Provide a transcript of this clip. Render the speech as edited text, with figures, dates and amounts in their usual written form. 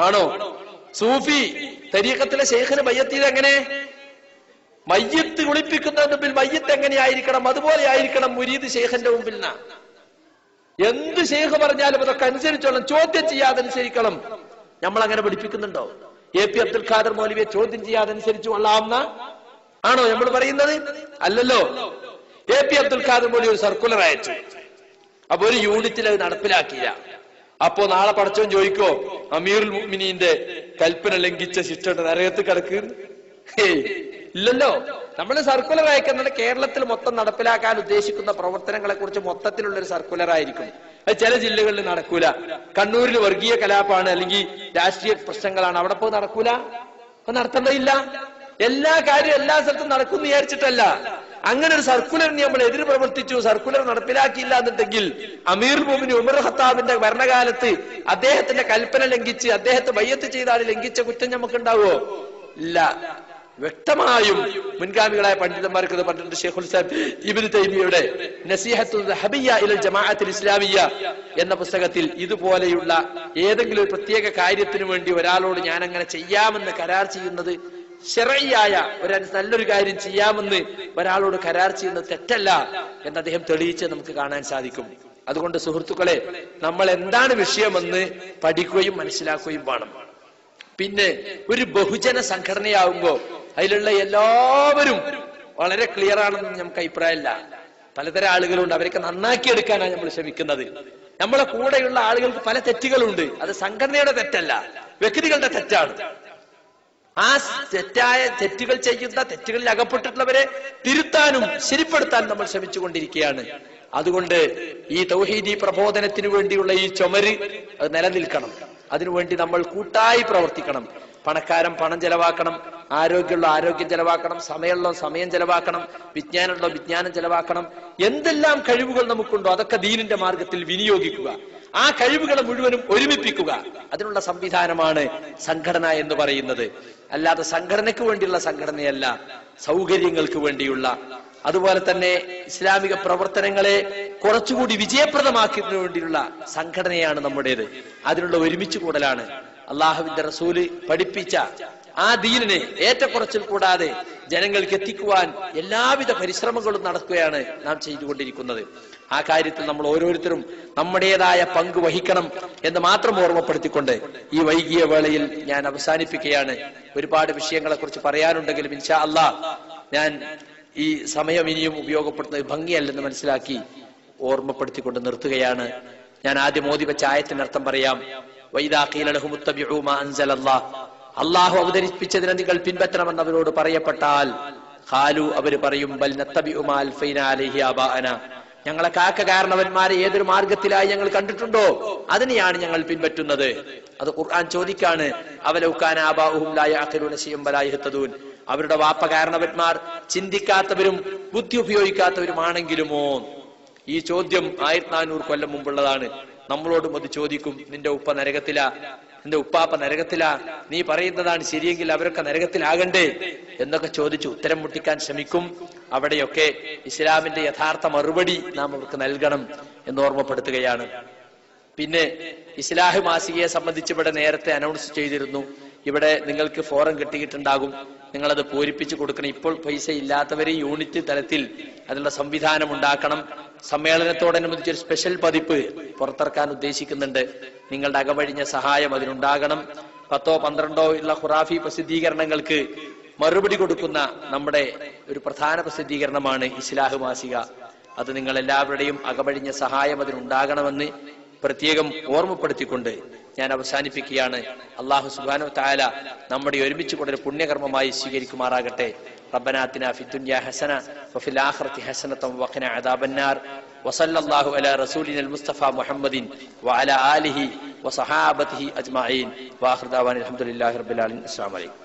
ആണോ? സൂഫി തരീഖത്തിലെ ശൈഖിന് ബയ്യത്ത് എങ്ങനെ? മയ്യത്ത് കുളിപ്പിക്കുന്നതിന് മുമ്പിൽ മയ്യത്ത് എങ്ങനെയായിരിക്കണം അതുപോലെ ആയിരിക്കണം മുരീദ് ശൈഖിന്റെ മുമ്പിൽ. എന്ത് ശൈഖ് പറഞ്ഞാലും അതൊക്കെ അനുസരിച്ചോളണം, ചോദ്യം ചെയ്യാതെ അനുസരിക്കണം. നമ്മൾ അങ്ങനെ പഠിപ്പിക്കുന്നുണ്ടോ? എ പി അബ്ദുൽ ഖാദർ മൗലവിയെ ചോദ്യം ചെയ്യാതെ അനുസരിച്ചു കൊള്ളാവുന്ന ആണോ നമ്മൾ പറയുന്നത്? അല്ലല്ലോ. എ പി അബ്ദുൽ ഖാദർ മൗലവി ഒരു സർക്കുലർ അയച്ചു, അപ്പൊ ഒരു യൂണിറ്റിൽ അത് നടപ്പിലാക്കിയില്ല. അപ്പോ നാളെ പടച്ചോൻ ചോദിക്കോ അമീറുൽ മുഅ്മിനീന്റെ കൽപ്പന ലംഘിച്ച ശിക്ഷയുടെ നരകത്ത് കിടക്കുന്നു? ഇല്ലല്ലോ. നമ്മൾ സർക്കുലർ അയക്കുന്നത് കേരളത്തിൽ മൊത്തം നടപ്പിലാക്കാൻ ഉദ്ദേശിക്കുന്ന പ്രവർത്തനങ്ങളെ കുറിച്ച് മൊത്തത്തിലുള്ള ഒരു സർക്കുലർ ആയിരിക്കും. അത് ചില ജില്ലകളിൽ നടക്കൂല. കണ്ണൂരിൽ വർഗീയ കലാപാണ് അല്ലെങ്കിൽ രാഷ്ട്രീയ പ്രശ്നങ്ങളാണ്, അവിടെ പോയി നടക്കൂല, അപ്പൊ നടത്തേണ്ടതില്ല. എല്ലാ കാര്യവും എല്ലാ സ്ഥലത്തും നടക്കും വിചാരിച്ചിട്ടല്ല. അങ്ങനെ ഒരു സർക്കുലറിന് നമ്മൾ എതിര് പ്രവർത്തിച്ചു, സർക്കുലർ നടപ്പിലാക്കിയില്ല എന്നുണ്ടെങ്കിൽ അമീറുൽ മുഅ്മിനീൻ ഉമർ ഖത്താബിന്റെ ഭരണകാലത്ത് അദ്ദേഹത്തിന്റെ കൽപ്പന ലംഘിച്ച് അദ്ദേഹത്തെ ബയ്യത്ത് ചെയ്ത ആൾ ലംഘിച്ച കുറ്റം നമുക്ക് ഉണ്ടാവോ? ഇല്ല. വ്യക്തമായും മുൻഗാമികളായ പണ്ഡിതന്മാർക്ക് പണ്ഡിറ്റ് ശൈഖുൽ ഇസ്ലാം ഇബ്നു തൈമിയ്യയുടെ നസീഹത്തുൽ ദഹബിയ്യ ഇലൽ ജമാഅത്തുൽ ഇസ്ലാമിയ്യ എന്ന പുസ്തകത്തിൽ ഇതുപോലെയുള്ള ഏതെങ്കിലും ഒരു പ്രത്യേക കാര്യത്തിന് വേണ്ടി ഒരാളോട് ഞാൻ അങ്ങനെ ചെയ്യാമെന്ന് കരാർ ചെയ്യുന്നത്, ശരഈയായ ഒരു നല്ലൊരു കാര്യം ചെയ്യാമെന്ന് ഒരാളോട് കരാർ ചെയ്യുന്നത് തെറ്റല്ല എന്ന് അദ്ദേഹം തെളിയിച്ച് നമുക്ക് കാണാൻ സാധിക്കും. അതുകൊണ്ട് സുഹൃത്തുക്കളെ, നമ്മൾ എന്താണ് വിഷയമെന്ന് പഠിക്കുകയും മനസ്സിലാക്കുകയും വേണം. പിന്നെ ഒരു ബഹുജന സംഘടനയാവുമ്പോ അതിലുള്ള എല്ലാവരും വളരെ ക്ലിയർ ആണെന്ന് നമുക്ക് അഭിപ്രായമില്ല. പലതരം ആളുകളുണ്ട്, അവരൊക്കെ നന്നാക്കിയെടുക്കാനാണ് നമ്മൾ ശ്രമിക്കുന്നത്. നമ്മളെ കൂടെയുള്ള ആളുകൾക്ക് പല തെറ്റുകളുണ്ട്. അത് സംഘടനയുടെ തെറ്റല്ല, വ്യക്തികളുടെ തെറ്റാണ്. ആ തെറ്റായ തെറ്റുകൾ ചെയ്യുന്ന, തെറ്റുകളിൽ അകപ്പെട്ടിട്ടുള്ളവരെ തിരുത്താനും ശരിപ്പെടുത്താനും നമ്മൾ ശ്രമിച്ചുകൊണ്ടിരിക്കുകയാണ്. അതുകൊണ്ട് ഈ തൗഹീദി പ്രബോധനത്തിന് വേണ്ടിയുള്ള ഈ ചുമര് അത് നിലനിൽക്കണം. അതിനുവേണ്ടി നമ്മൾ കൂട്ടായി പ്രവർത്തിക്കണം. പണക്കാരൻ പണം ചെലവാക്കണം, ആരോഗ്യമുള്ള ആരോഗ്യം ചെലവാക്കണം, സമയമുള്ള സമയം ചെലവാക്കണം, വിജ്ഞാനമുള്ള വിജ്ഞാനം ചെലവാക്കണം. എന്തെല്ലാം കഴിവുകൾ നമുക്കുണ്ടോ അതൊക്കെ ദീനിന്റെ മാർഗത്തിൽ വിനിയോഗിക്കുക. ആ കഴിവുകളെ മുഴുവനും ഒരുമിപ്പിക്കുക. അതിനുള്ള സംവിധാനമാണ് സംഘടന എന്ന് പറയുന്നത്. അല്ലാതെ സംഘടനയ്ക്ക് വേണ്ടിയുള്ള സംഘടനയല്ല, സൗകര്യങ്ങൾക്ക് വേണ്ടിയുള്ള, അതുപോലെ തന്നെ ഇസ്ലാമിക പ്രവർത്തനങ്ങളെ കുറച്ചുകൂടി വിജയപ്രദമാക്കുന്നതിന് വേണ്ടിയുള്ള സംഘടനയാണ് നമ്മുടേത്. അതിനുള്ള ഒരുമിച്ച് കൂടലാണ്. അള്ളാഹുവിന്റെ റസൂല് പഠിപ്പിച്ച ആ ദീനിനെ ഏറ്റക്കുറച്ചിൽ കൂടാതെ ജനങ്ങൾക്ക് എത്തിക്കുവാൻ എല്ലാവിധ പരിശ്രമങ്ങളും നടക്കുകയാണ് നാം ചെയ്തുകൊണ്ടിരിക്കുന്നത്. ആ കാര്യത്തിൽ നമ്മൾ ഓരോരുത്തരും നമ്മുടേതായ പങ്ക് വഹിക്കണം എന്ന് മാത്രം ഓർമ്മപ്പെടുത്തിക്കൊണ്ട് ഈ വൈകിയ വേളയിൽ ഞാൻ അവസാനിപ്പിക്കുകയാണ്. ഒരുപാട് വിഷയങ്ങളെ കുറിച്ച് പറയാനുണ്ടെങ്കിലും ഇൻഷാ അല്ലാഹ് ഞാൻ ഈ സമയം ഇനിയും ഉപയോഗപ്പെടുത്തുന്നത് ഭംഗിയല്ലെന്ന് മനസ്സിലാക്കി ഓർമ്മപ്പെടുത്തിക്കൊണ്ട് നിർത്തുകയാണ്. ഞാൻ ആദ്യം ഓതി വെച്ച ആയത്തിന്റെ അർത്ഥം പറയാം. വൈദാ ഖീല ലഹും ഇത്തബിഉ മാ അൻസലല്ലാഹ്, അല്ലാഹു അവതരിപ്പിച്ചതിനെ നിങ്ങൾ പിൻപറ്റണമെന്ന് അവരോട് പറയപ്പെട്ടാൽ, ഖാലു അവര് പറയും, ബൽ നത്തബിഉ മാ അൽഫൈനാ അലൈഹി ആബാഅന, ഞങ്ങളെ കാരണവന്മാരെ ഏതൊരു മാർഗത്തിലായി ഞങ്ങൾ കണ്ടിട്ടുണ്ടോ അതിനെയാണ് ഞങ്ങൾ പിൻപറ്റുന്നത്. അത് ഖുർആൻ ചോദിക്കാണ്. അവലൗ കാന ആബാഉഹും ലാ യഅഖിലൂന ശൈഅൻ വലാ യഹ്തദൂൻ, അവരുടെ വാപ്പ കാരണവന്മാർ ചിന്തിക്കാത്തവരും ബുദ്ധി ഉപയോഗിക്കാത്തവരുമാണെങ്കിലുമോ. ഈ ചോദ്യം 1400 കൊല്ലം മുമ്പുള്ളതാണ്. നമ്മളോടും അത് ചോദിക്കും. നിന്റെ ഉപ്പ നരകത്തിലാ, നിന്റെ ഉപ്പാപ്പ നരകത്തിലാ, നീ പറയുന്നതാണ് ശരിയെങ്കിൽ അവരൊക്കെ നരകത്തിലാകണ്ടേ എന്നൊക്കെ ചോദിച്ചു ഉത്തരം മുട്ടിക്കാൻ ശ്രമിക്കും. അവിടെയൊക്കെ ഇസ്ലാമിന്റെ യഥാർത്ഥ മറുപടി നാം അവർക്ക് നൽകണം എന്ന് ഓർമ്മപ്പെടുത്തുകയാണ്. പിന്നെ ഇസ്ലാഹ് മാസികയെ സംബന്ധിച്ച് ഇവിടെ നേരത്തെ അനൗൺസ് ചെയ്തിരുന്നു. ഇവിടെ നിങ്ങൾക്ക് ഫോറം കിട്ടിയിട്ടുണ്ടാകും, നിങ്ങളത് പൂരിപ്പിച്ചു കൊടുക്കണം. ഇപ്പോൾ പൈസ ഇല്ലാത്തവരെ യൂണിറ്റ് തലത്തിൽ അതിനുള്ള സംവിധാനം ഉണ്ടാക്കണം. സമ്മേളനത്തോടനുബന്ധിച്ച് ഒരു സ്പെഷ്യൽ പതിപ്പ് പുറത്തിറക്കാൻ ഉദ്ദേശിക്കുന്നുണ്ട്. നിങ്ങളുടെ അകമഴിഞ്ഞ സഹായം അതിനുണ്ടാകണം. 10ഓ 12ഓ ഉള്ള ഖുറാഫി പ്രസിദ്ധീകരണങ്ങൾക്ക് മറുപടി കൊടുക്കുന്ന നമ്മുടെ ഒരു പ്രധാന പ്രസിദ്ധീകരണമാണ് ഇസ്ലാഹ് മാസിക. അത് നിങ്ങൾ എല്ലാവരുടെയും അകമഴിഞ്ഞ സഹായം അതിനുണ്ടാകണമെന്ന് പ്രത്യേകം ഓർമ്മപ്പെടുത്തിക്കൊണ്ട് ഞാൻ അവസാനിപ്പിക്കുകയാണ്. അല്ലാഹു സുബ്ഹാനഹു വ തആല നമ്മുടെ ഒരുമിച്ച് കൊണ്ടൊരു പുണ്യകർമ്മമായി സ്വീകരിക്കുമാറാകട്ടെ. റബ്ബനാ ആതിനാ ഫിദ്ദുനിയാ ഹസന വഫിൽ ആഖിറതി ഹസനത വഖിനാ അദാബന്നാർ. വസല്ലല്ലാഹു അലാ റസൂലിനൽ മുസ്തഫ മുഹമ്മദിൻ വഅലാ ആലിഹി വസഹാബതിഹി അജ്മഈൻ. വആഖിറു ദഅവാനാ അൽഹംദുലില്ലാഹി റബ്ബിൽ ആലമീൻ. അസ്സലാമു അലൈക്കും.